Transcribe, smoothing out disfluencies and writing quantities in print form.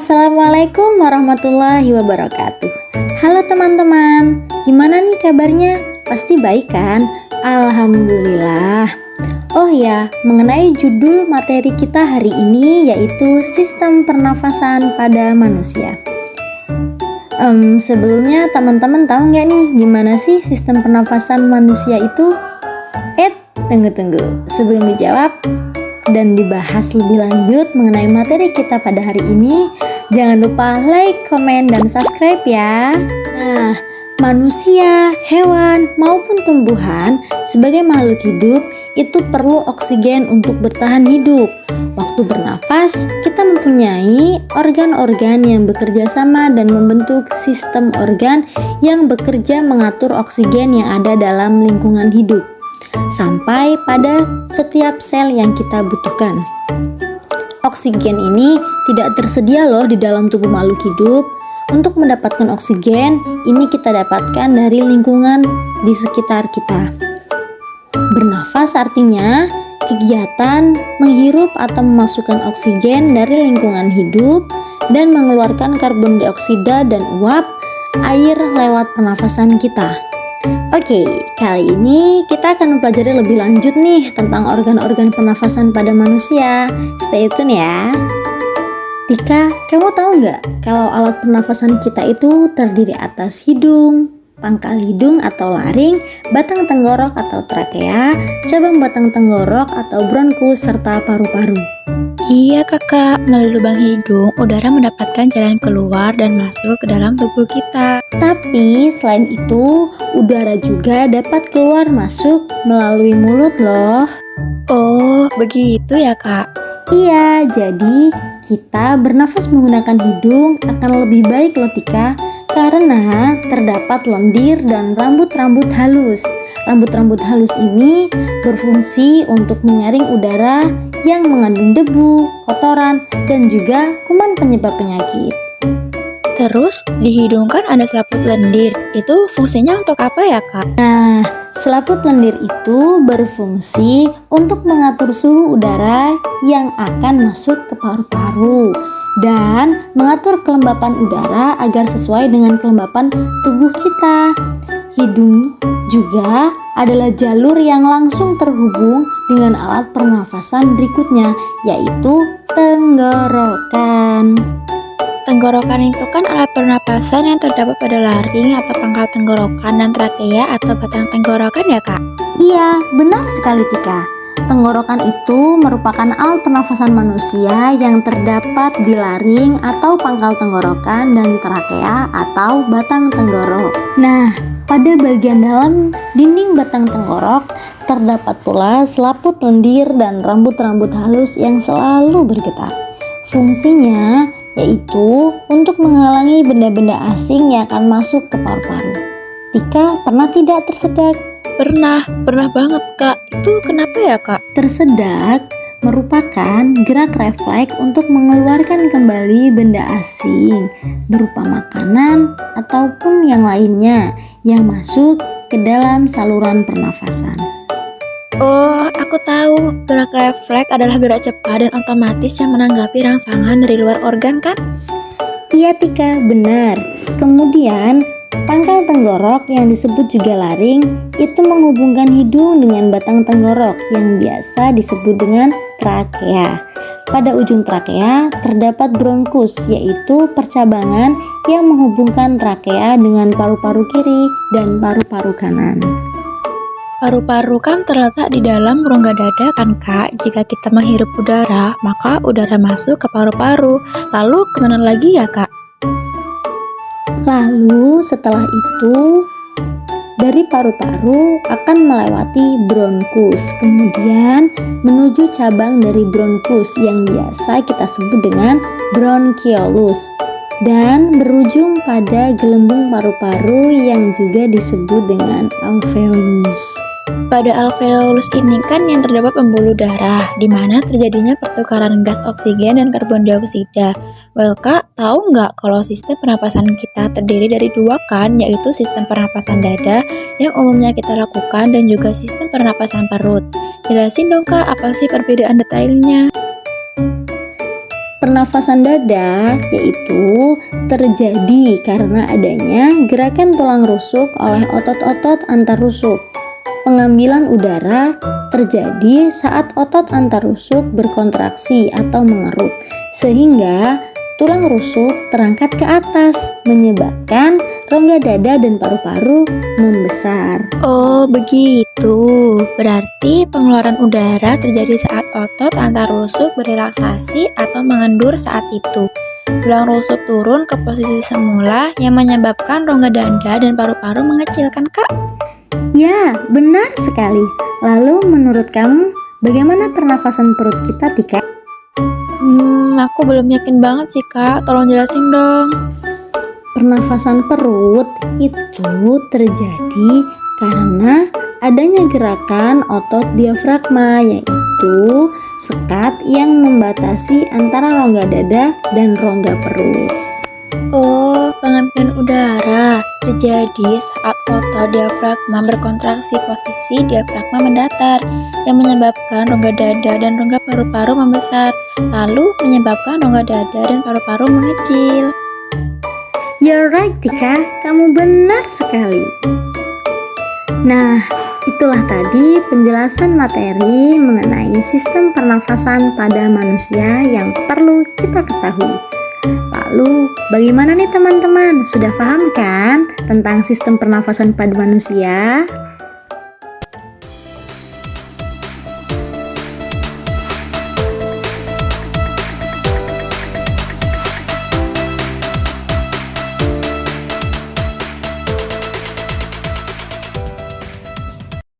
Assalamualaikum warahmatullahi wabarakatuh. Halo teman-teman, gimana nih kabarnya? Pasti baik kan? Alhamdulillah. Oh ya, mengenai judul materi kita hari ini yaitu sistem pernafasan pada manusia. Sebelumnya teman-teman tahu nggak nih gimana sih sistem pernafasan manusia itu? Tunggu. Sebelum dijawab dan dibahas lebih lanjut mengenai materi kita pada hari ini, jangan lupa like, komen, dan subscribe ya. Nah, manusia, hewan, maupun tumbuhan sebagai makhluk hidup itu perlu oksigen untuk bertahan hidup. Waktu bernafas, kita mempunyai organ-organ yang bekerja sama dan membentuk sistem organ yang bekerja mengatur oksigen yang ada dalam lingkungan hidup sampai pada setiap sel yang kita butuhkan. Oksigen ini tidak tersedia loh di dalam tubuh makhluk hidup. Untuk mendapatkan oksigen, ini kita dapatkan dari lingkungan di sekitar kita. Bernafas artinya kegiatan menghirup atau memasukkan oksigen dari lingkungan hidup dan mengeluarkan karbon dioksida dan uap air lewat pernafasan kita. Oke, kali ini kita akan mempelajari lebih lanjut nih tentang organ-organ pernafasan pada manusia. Stay tune ya. Tika, kamu tahu nggak kalau alat pernafasan kita itu terdiri atas hidung, pangkal hidung atau laring, batang tenggorok atau trakea, cabang batang tenggorok atau bronkus, serta paru-paru. Iya kakak, melalui lubang hidung, udara mendapatkan jalan keluar dan masuk ke dalam tubuh kita. Tapi selain itu, udara juga dapat keluar masuk melalui mulut loh. Oh, begitu ya kak? Iya, jadi kita bernafas menggunakan hidung akan lebih baik loh Tika, karena terdapat lendir dan rambut-rambut halus. Rambut-rambut halus ini berfungsi untuk menyaring udara yang mengandung debu, kotoran, dan juga kuman penyebab penyakit. Terus di hidung kan ada selaput lendir, itu fungsinya untuk apa ya kak? Nah, selaput lendir itu berfungsi untuk mengatur suhu udara yang akan masuk ke paru-paru dan mengatur kelembapan udara agar sesuai dengan kelembapan tubuh kita. Hidung juga adalah jalur yang langsung terhubung dengan alat pernafasan berikutnya, yaitu tenggorokan. Tenggorokan itu kan alat pernapasan yang terdapat pada laring atau pangkal tenggorokan dan trakea atau batang tenggorokan ya kak? Iya, benar sekali Tika. Tenggorokan itu merupakan alat pernafasan manusia yang terdapat di laring atau pangkal tenggorokan dan trakea atau batang tenggorok. Nah, pada bagian dalam dinding batang tenggorok terdapat pula selaput lendir dan rambut-rambut halus yang selalu bergetar. Fungsinya yaitu untuk menghalangi benda-benda asing yang akan masuk ke paru-paru. Tika pernah tidak tersedak? Pernah banget kak. Itu kenapa ya kak? Tersedak merupakan gerak refleks untuk mengeluarkan kembali benda asing berupa makanan ataupun yang lainnya yang masuk ke dalam saluran pernafasan. Oh, aku tahu. Gerak refleks adalah gerak cepat dan otomatis yang menanggapi rangsangan dari luar organ kan? Iya Tika, benar. Kemudian pangkal tenggorok yang disebut juga laring itu menghubungkan hidung dengan batang tenggorok yang biasa disebut dengan trakea. Pada ujung trakea terdapat bronkus, yaitu percabangan yang menghubungkan trakea dengan paru-paru kiri dan paru-paru kanan. Paru-paru kan terletak di dalam rongga dada kan kak? Jika kita menghirup udara, maka udara masuk ke paru-paru. Lalu kemana lagi ya kak? Lalu setelah itu dari paru-paru akan melewati bronkus, kemudian menuju cabang dari bronkus yang biasa kita sebut dengan bronchiolus dan berujung pada gelembung paru-paru yang juga disebut dengan alveolus. Pada alveolus ini kan yang terdapat pembuluh darah, di mana terjadinya pertukaran gas oksigen dan karbon dioksida. Well kak, tahu nggak kalau sistem pernapasan kita terdiri dari dua kan, yaitu sistem pernapasan dada yang umumnya kita lakukan dan juga sistem pernapasan perut. Jelasin dong kak, apa sih perbedaan detailnya? Pernafasan dada yaitu terjadi karena adanya gerakan tulang rusuk oleh otot-otot antar rusuk. Pengambilan udara terjadi saat otot antar rusuk berkontraksi atau mengerut, sehingga tulang rusuk terangkat ke atas, menyebabkan rongga dada dan paru-paru membesar. Oh, begitu. Berarti pengeluaran udara terjadi saat otot antar rusuk berelaksasi atau mengendur saat itu. Tulang rusuk turun ke posisi semula yang menyebabkan rongga dada dan paru-paru mengecil, kan Kak? Ya, benar sekali. Lalu menurut kamu, bagaimana pernafasan perut kita, Tika? Aku belum yakin banget sih Kak, tolong jelasin dong. Pernafasan perut itu terjadi karena adanya gerakan otot diafragma, yaitu sekat yang membatasi antara rongga dada dan rongga perut. Oh, pengambilan udara terjadi saat otot diafragma berkontraksi, posisi diafragma mendatar yang menyebabkan rongga dada dan rongga paru-paru membesar, lalu menyebabkan rongga dada dan paru-paru mengecil. You're right, Tika, kamu benar sekali. Nah, itulah tadi penjelasan materi mengenai sistem pernafasan pada manusia yang perlu kita ketahui. Lalu, bagaimana nih teman-teman? Sudah paham kan tentang sistem pernafasan pada manusia?